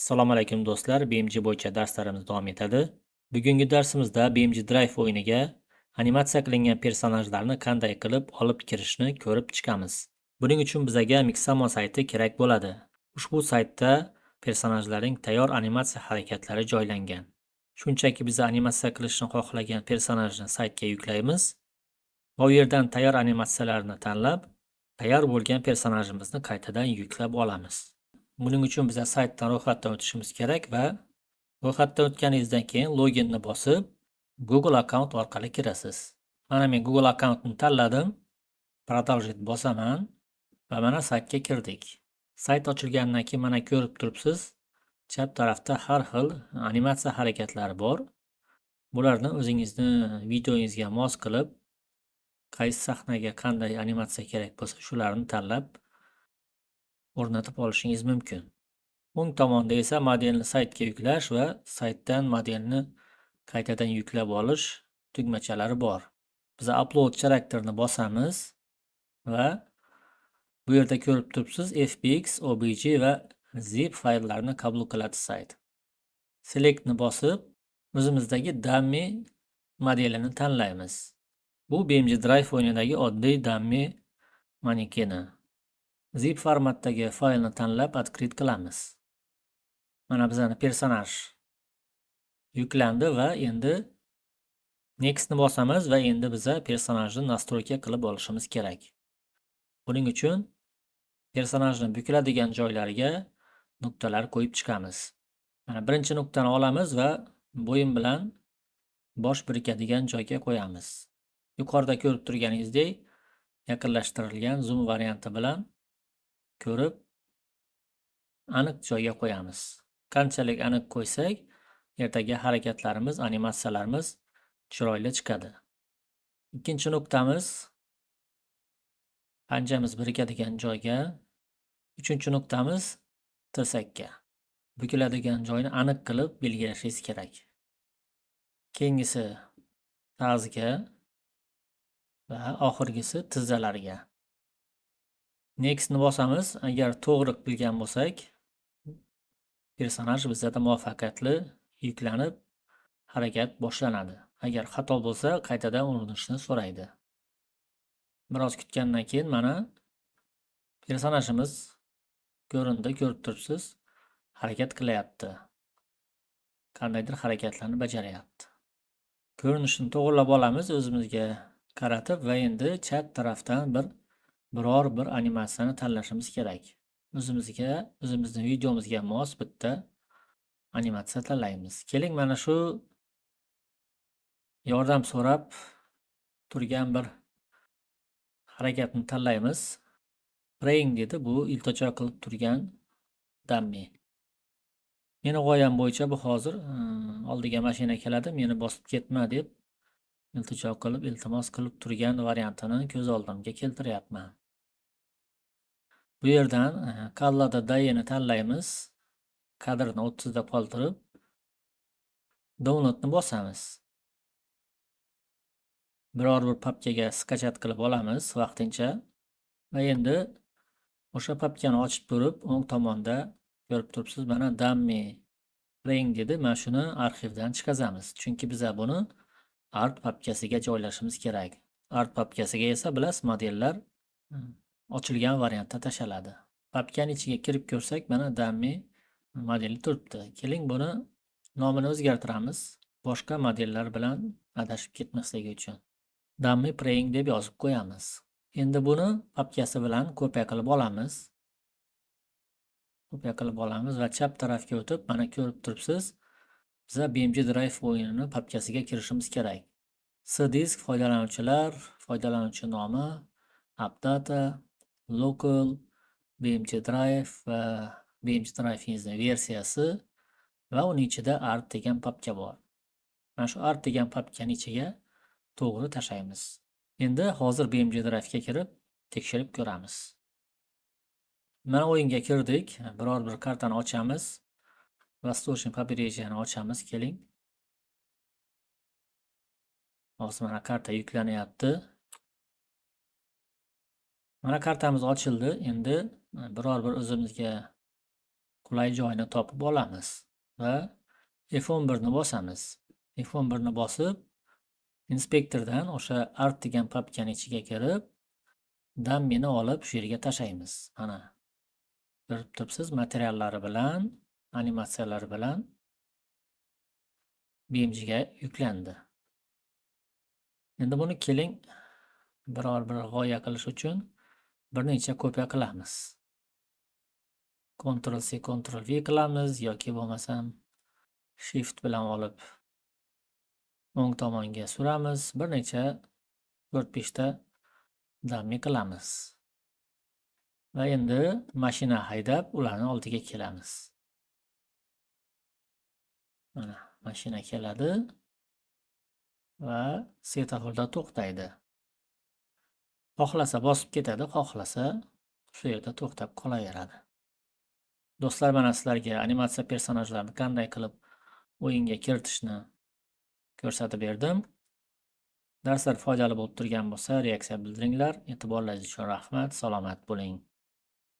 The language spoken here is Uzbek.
Assalomu alaykum do'stlar, BMG bo'yicha darslarimiz davom etadi. Bugungi darsimizda BMG Drive o'yiniga animatsiya qilingan personajlarni qanday qilib olib kirishni ko'rib chiqamiz. Buning uchun bizga Mixamo sayti kerak bo'ladi. Ushbu saytda personajlarning tayyor animatsiya harakatlari joylangan. Shunchaki biz animatsiya qilishni xohlagan personajni saytga yuklaymiz va u yerdan tayyor animatsiyalarni tanlab, tayyor bo'lgan personajimizni qaytadan yuklab olamiz. Buning uchun biza saytdan ro'yxatdan o'tishimiz kerak va ro'yxatdan o'tganingizdan keyin loginni bosib, Google account orqali kirasiz. Mana men Google accountni tanladim. Продолжить bosaman va mana saytga kirdik. Sayt ochilgandan keyin mana ko'rib turibsiz, chap tarafda har xil animatsiya harakatlari bor. Bularni o'zingizni videoingizga mos qilib, qaysi sahnaga qanday animatsiya kerak bo'lsa, shularni tanlab o'rnatib olishingiz mumkin. O'ng tomonda esa modelni saytga yuklash va saytdan modelni qaytadan yuklab olish tugmachalari bor. Biz upload charakterini bosamiz va bu yerda ko'rib turibsiz FBX, OBJ va zip fayllarni qabul qiladi sayt. Selectni bosib, o'zimizdagi dummy modelini tanlaymiz. Bu BMG Drive o'yinidagi oddiy dummy manekeni. Zip formatdagi faylni tanlab открыть qilamiz. Mana bizning personaj yuklandi va endi Next'ni bosamiz va endi biza personajni nastroyka qilib olishimiz kerak. Buning uchun personajni bukiladigan joylariga nuqtalar qo'yib chiqamiz. Mana birinchi nuqtani olamiz va bo'yin bilan bosh birikadigan joyga qo'yamiz. Yuqorida ko'rib turganingizdek, yaqinlashtirilgan zoom varianti bilan ko'rib aniq joyga qo'yamiz. Qanchalik aniq qo'ysak, ertaga harakatlarimiz, animatsiyalarimiz chiroyli chiqadi. Ikkinchi nuqtamiz panjamiz birikadigan joyga. Uchinchi nuqtamiz tirsakka. Bukiladigan joyni aniq qilib belgilashingiz kerak. Keyingisi tag'izga va oxirgisi tizzalarga. Next'ni bosamiz. Agar to'g'ri qilgan bo'lsak, personaj bizda muvaffaqiyatli yuklanib harakat boshlanadi. Agar xato bo'lsa, qaytadan urinishni so'raydi. Biroz kutgandan keyin mana personajimiz ko'rindi, ko'rib turibsiz, harakat qilyapti. Qandaydir harakatlarni bajaryapti. Ko'rinishini to'g'rilab olamiz o'zimizga qaratib va endi chat tarafdan biror bir animatsiyani tanlashimiz kerak. O'zimizning videomizga mos bitta animatsiya tanlaymiz. Keling, mana shu yordam so'rab turgan bir harakatni tanlaymiz. Praying dedi, bu iltijo qilib turgan dummy. Meni g'oyam bo'yicha bu hozir oldiga mashina keladi, meni bosib ketma deb iltijo qilib, iltimos qilib turgan variantini ko'z oldimga keltiryapman. Bu yerdan Color'da Dayeni tanlaymiz. Kadrni 30 da qoldirib downloadni bosamiz. Biror bir papkaga skachat qilib olamiz vaqtincha va endi o'sha papkani ochib turib, o'ng tomonda ko'rib turibsiz, mana dummy playing dedi. Mana shuni arxivdan chiqazamiz. Chunki biz buni art papkasiga joylashimiz kerak. Art papkasiga esa bilasiz, modellar ochilgan variantda tashaladi. Papkaning ichiga kirib ko'rsak, mana dummy modeli turibdi. Keling, buni nomini o'zgartiramiz. Boshqa modellar bilan adashib ketmasligi uchun. Dummy praying deb yozib qo'yamiz. Endi buni papkasi bilan kopiya qilib olamiz. Kopiya qilib olamiz va chap tarafga o'tib, mana ko'rib turibsiz, biza BMG Drive o'yinini papkasiga kirishimiz kerak. C-disk foydalanuvchi nomi, appdata, local, BMG Drive va BMG Drive'ingizning versiyasi va uning ichida art degan papka bor. Mana shu art degan papkaning ichiga to'g'ri tashlaymiz. Endi hozir BMG Drive'ga kirib tekshirib ko'ramiz. Mana o'yinga kirdik. Biror bir kartani ochamiz. Восточный побережьeni ochamiz, keling. Hozir mana karta yuklanyapti. Mana kartamiz ochildi. Endi biror bir o'zimizga qulay joyini topib olamiz va F11 ni bosamiz. F11 ni bosib, inspektordan o'sha art degan papkani ichiga kirib, dammini olib shu yerga tashlaymiz. Mana ko'rib turibsiz, materiallari bilan, animatsiyalari bilan BMG ga yuklandi. Endi buni keling biror bir g'oya qilish uchun bir necha kopiya qilamiz. Ctrl C, Ctrl V qilamiz yoki bo'lmasam Shift bilan olib o'ng tomonga suramiz. Bir necha 4-5 ta dammi qilamiz. Va endi mashina haydab ularning oldiga kelamiz. Mana mashina keladi va svetoforda to'xtaydi. Xohlasa bosib ketadi, xohlasa shu yerda to'xtab qolaveradi. Do'stlar, mana sizlarga animatsiya personajlarini qanday qilib o'yinga kiritishni ko'rsatib berdim. Darslar foydali bo'lib turgan bo'lsa, reaksiya bildiringlar. E'tiborlaringiz uchun rahmat. Salomat bo'ling.